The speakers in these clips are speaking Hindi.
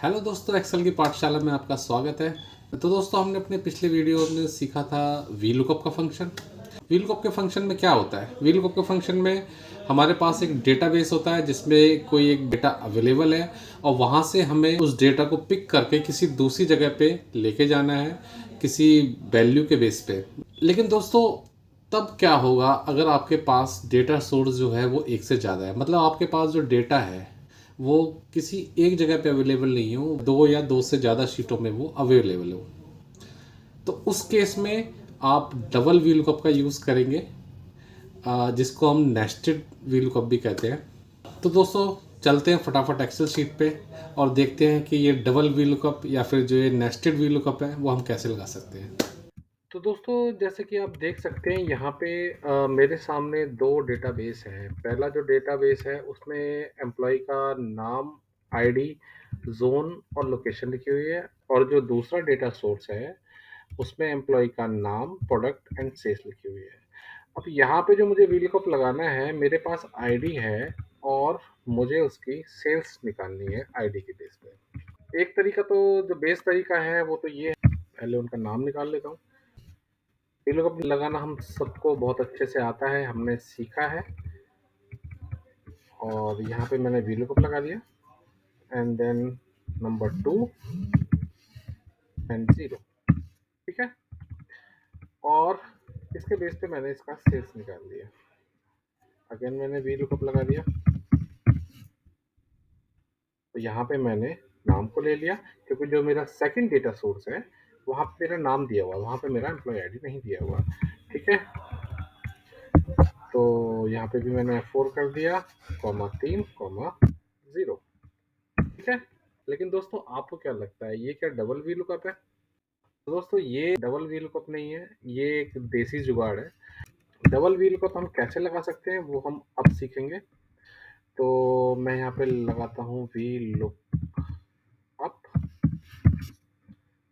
हेलो दोस्तों, एक्सेल की पाठशाला में आपका स्वागत है। तो दोस्तों, हमने अपने पिछले वीडियो में सीखा था वी लुकअप का फंक्शन। वी लुकअप के फंक्शन में क्या होता है? वी लुकअप के फंक्शन में हमारे पास एक डेटाबेस होता है जिसमें कोई एक डेटा अवेलेबल है और वहाँ से हमें उस डेटा को पिक करके किसी दूसरी जगह पे लेके जाना है, किसी वैल्यू के बेस पे। लेकिन दोस्तों, तब क्या होगा अगर आपके पास डेटा सोर्स जो है वो एक से ज़्यादा है? मतलब आपके पास जो डेटा है वो किसी एक जगह पे अवेलेबल नहीं हो, दो या दो से ज़्यादा शीटों में वो अवेलेबल हो। तो उस केस में आप डबल वी लुकअप का यूज़ करेंगे, जिसको हम नेस्टेड वी लुकअप भी कहते हैं। तो दोस्तों, चलते हैं फटाफट एक्सेल शीट पे और देखते हैं कि ये डबल वी लुकअप या फिर जो ये नेस्टेड वी लुकअप है वो हम कैसे लगा सकते हैं। तो दोस्तों, जैसे कि आप देख सकते हैं यहाँ पे मेरे सामने दो डेटाबेस हैं। पहला जो डेटाबेस है उसमें एम्प्लॉय का नाम, आईडी, जोन और लोकेशन लिखी हुई है, और जो दूसरा डेटा सोर्स है उसमें एम्प्लॉय का नाम, प्रोडक्ट एंड सेल्स लिखी हुई है। अब यहाँ पे जो मुझे वीलकअप लगाना है, मेरे पास आईडी है और मुझे उसकी सेल्स निकालनी है आईडी के बेस पे। एक तरीका तो जो बेस तरीका है वो तो ये है, पहले उनका नाम निकाल लेता हूँ। वीलकअप लगाना हम सबको बहुत अच्छे से आता है, हमने सीखा है। और यहाँ पे मैंने वीलकअप लगा दिया एंड देन नंबर 2 एंड 0, ठीक है। और इसके बेस पे मैंने इसका सेल्स निकाल दिया। अगेन मैंने वीलकअप लगा दिया, तो यहाँ पे मैंने नाम को ले लिया, क्योंकि जो मेरा सेकंड डेटा सोर्स है वहाँ पे मेरा नाम दिया हुआ है, वहाँ पे मेरा एम्प्लॉय आईडी नहीं दिया हुआ, ठीक है। तो यहाँ पे भी मैंने F4 कर दिया, कॉमा 3, कॉमा 0, ठीक है। लेकिन दोस्तों, आपको क्या लगता है ये क्या डबल वी लुकअप है? तो दोस्तों, ये डबल वी लुकअप नहीं है, ये एक देसी जुगाड़ है। डबल वी लुकअप हम कैसे लगा सकते हैं वो हम अब सीखेंगे। तो मैं यहाँ पे लगाता हूँ वी लुकअप,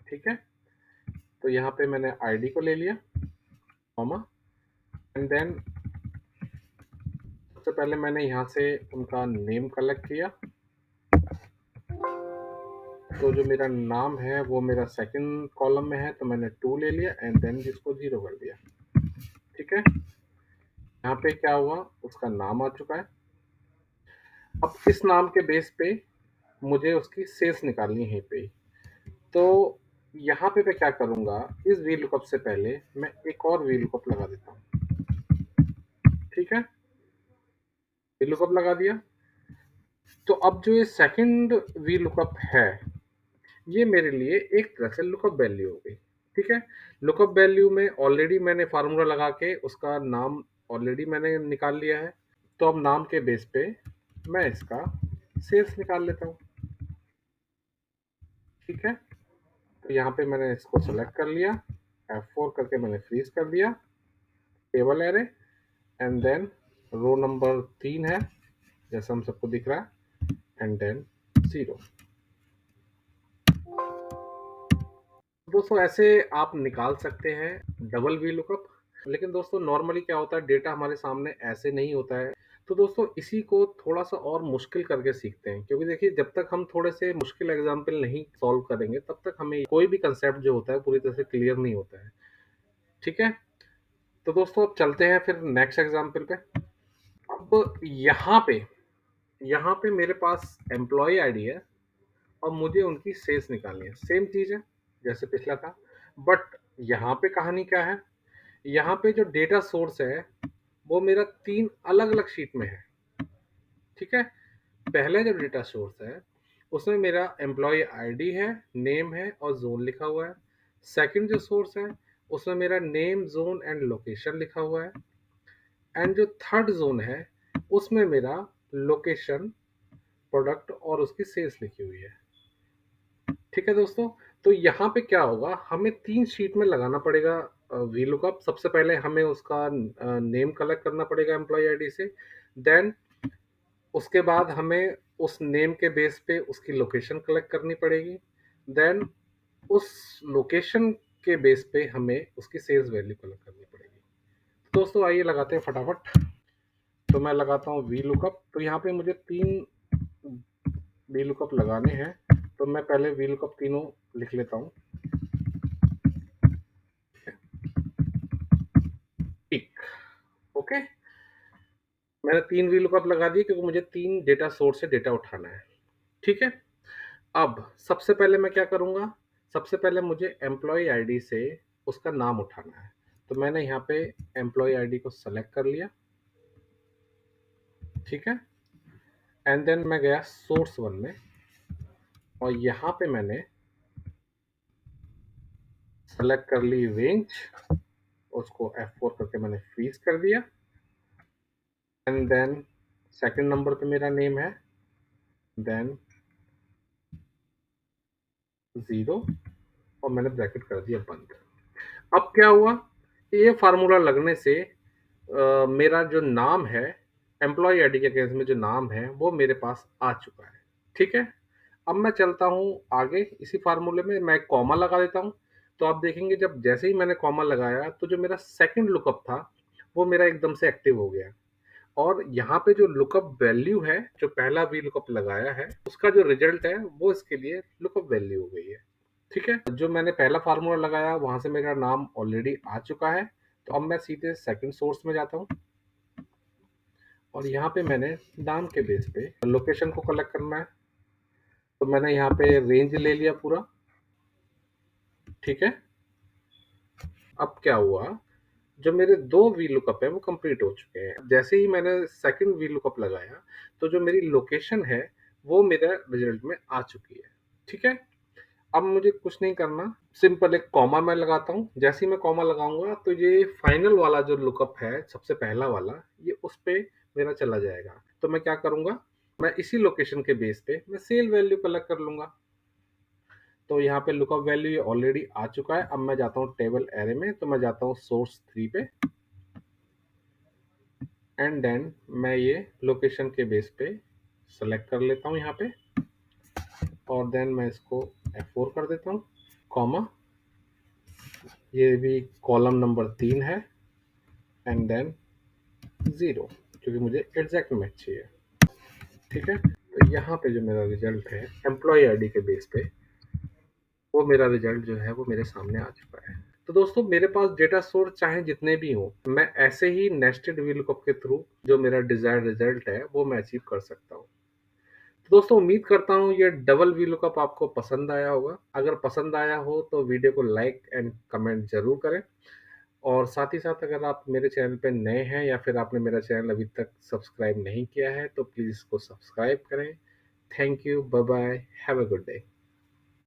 ठीक है। तो यहाँ पे मैंने आईडी को ले लिया, कॉमा, एंड देन सबसे पहले मैंने यहाँ से उनका नेम कलेक्ट किया। तो जो मेरा नाम है वो मेरा सेकंड कॉलम में है, तो मैंने 2 ले लिया एंड देन इसको 0 कर दिया, ठीक है। यहाँ पे क्या हुआ, उसका नाम आ चुका है। अब इस नाम के बेस पे मुझे उसकी सेल्स निकालनी है पे। तो यहाँ पे मैं क्या करूँगा, इस वी लुकअप से पहले मैं एक और वी लुकअप लगा देता हूँ, ठीक है। वी लुकअप लगा दिया। तो अब जो ये सेकंड वी लुकअप है ये मेरे लिए एक तरह से लुकअप वैल्यू हो गई, ठीक है। लुकअप वैल्यू में ऑलरेडी मैंने फार्मूला लगा के उसका नाम ऑलरेडी मैंने निकाल लिया है। तो अब नाम के बेस पे मैं इसका सेल्स निकाल लेता हूँ, ठीक है। तो यहाँ पे मैंने इसको सेलेक्ट कर लिया, F4 करके मैंने फ्रीज कर दिया table array, and then row number 3 है जैसा हम सबको दिख रहा है, एंड देन 0। दोस्तों, ऐसे आप निकाल सकते हैं डबल वी लुकअप। लेकिन दोस्तों, नॉर्मली क्या होता है, डेटा हमारे सामने ऐसे नहीं होता है। तो दोस्तों, इसी को थोड़ा सा और मुश्किल करके सीखते हैं, क्योंकि देखिए, जब तक हम थोड़े से मुश्किल एग्जाम्पल नहीं सॉल्व करेंगे तब तक हमें कोई भी कंसेप्ट जो होता है पूरी तरह से क्लियर नहीं होता है, ठीक है। तो दोस्तों, अब चलते हैं फिर नेक्स्ट एग्जाम्पल पे। अब यहाँ पे मेरे पास एम्प्लॉय आईडी है और मुझे उनकी सेल्स निकालनी है। सेम चीज़ है जैसे पिछला था, बट यहाँ पे कहानी क्या है, यहाँ पे जो डेटा सोर्स है वो मेरा 3 अलग अलग शीट में है, ठीक है। पहला जो डेटा सोर्स है उसमें मेरा एम्प्लॉय आईडी है, नेम है और जोन लिखा हुआ है। सेकंड जो सोर्स है उसमें मेरा नेम, जोन एंड लोकेशन लिखा हुआ है। एंड जो थर्ड जोन है उसमें मेरा लोकेशन, प्रोडक्ट और उसकी सेल्स लिखी हुई है, ठीक है दोस्तों। तो यहाँ पे क्या होगा, हमें 3 शीट में लगाना पड़ेगा वी लुकअप। सबसे पहले हमें उसका नेम कलेक्ट करना पड़ेगा एम्प्लॉय आईडी से, देन उसके बाद हमें उस नेम के बेस पे उसकी लोकेशन कलेक्ट करनी पड़ेगी, देन उस लोकेशन के बेस पे हमें उसकी सेल्स वैल्यू कलेक्ट करनी पड़ेगी। तो दोस्तों, आइए लगाते हैं फटाफट। तो मैं लगाता हूँ वी लुकअप। तो यहाँ पे मुझे 3 वी लुकअप लगाने हैं। तो मैं पहले वी लुकअप तीनों लिख लेता हूँ। टिक। ओके, मैंने 3 वी लुकअप लगा दिए क्योंकि मुझे 3 डेटा सोर्स से डेटा उठाना है। ठीक है, अब सबसे पहले मैं क्या करूँगा, सबसे पहले मुझे एम्प्लॉय आईडी से उसका नाम उठाना है। तो मैंने यहाँ पे एम्प्लॉय आईडी को सेलेक्ट कर लिया। ठीक है, एंड देन मैं गया सोर्स 1 में और यहाँ पे मैंने सेलेक्ट कर ली रेंज, उसको F4 करके मैंने फ्रीज कर दिया। एंड देन सेकंड नंबर पे मेरा नेम है, देन 0 और मैंने ब्रैकेट कर दिया बंद। अब क्या हुआ, ये फार्मूला लगने से मेरा जो नाम है एम्प्लॉय आईडी के केस में जो नाम है वो मेरे पास आ चुका है। ठीक है, अब मैं चलता हूँ आगे। इसी फार्मूले में मैं कॉमा लगा देता हूँ। तो आप देखेंगे जब जैसे ही मैंने कॉमा लगाया तो जो मेरा सेकंड लुकअप था वो मेरा एकदम से एक्टिव हो गया। और यहाँ पे जो लुकअप वैल्यू है, जो पहला भी लुकअप लगाया है, उसका जो रिजल्ट है वो इसके लिए लुकअप वैल्यू हो गई है। ठीक है, जो मैंने पहला फार्मूला लगाया वहां से मेरा नाम ऑलरेडी आ चुका है। तो अब मैं सीधे सेकंड सोर्स में जाता हूँ और यहाँ पे मैंने नाम के बेस पे लोकेशन को कलेक्ट करना है। तो मैंने यहाँ पे रेंज ले लिया पूरा। ठीक है, अब क्या हुआ, जो मेरे 2 वी लुकअप है वो कंप्लीट हो चुके हैं। जैसे ही मैंने सेकंड वी लुकअप लगाया तो जो मेरी लोकेशन है वो मेरा रिजल्ट में आ चुकी है। ठीक है, अब मुझे कुछ नहीं करना, सिंपल एक कॉमा मैं लगाता हूँ। जैसे ही मैं कॉमा लगाऊंगा तो ये फाइनल वाला जो लुकअप है, सबसे पहला वाला, ये उस पे मेरा चला जाएगा। तो मैं क्या करूंगा, मैं इसी लोकेशन के बेस पे मैं सेल वैल्यू कलेक्ट कर लूंगा। तो यहाँ पे लुकअप वैल्यू ऑलरेडी आ चुका है। अब मैं जाता हूँ टेबल एरे में, तो मैं जाता हूँ सोर्स 3 पे एंड देन मैं ये लोकेशन के बेस पे सेलेक्ट कर लेता हूँ यहाँ पे और देन मैं इसको F4 कर देता हूँ, कॉमा, ये भी कॉलम नंबर 3 है एंड देन 0 क्योंकि मुझे एग्जैक्ट मैच चाहिए। ठीक है, तो यहाँ पे जो मेरा रिजल्ट है एम्प्लॉय आईडी के बेस पे, वो मेरा रिजल्ट जो है वो मेरे सामने आ चुका है। तो दोस्तों मेरे पास डेटा सोर्स चाहे जितने भी हों, मैं ऐसे ही नेस्टेड वी लुकअप के थ्रू जो मेरा डिजायर्ड रिजल्ट है वो मैं अचीव कर सकता हूँ। तो दोस्तों उम्मीद करता हूँ ये डबल वी लुकअप आपको पसंद आया होगा। अगर पसंद आया हो तो वीडियो को लाइक एंड कमेंट जरूर करें। और साथ ही साथ अगर आप मेरे चैनल पे नए हैं या फिर आपने मेरा चैनल अभी तक सब्सक्राइब नहीं किया है तो प्लीज़ इसको सब्सक्राइब करें। Thank you, bye bye, have a good day.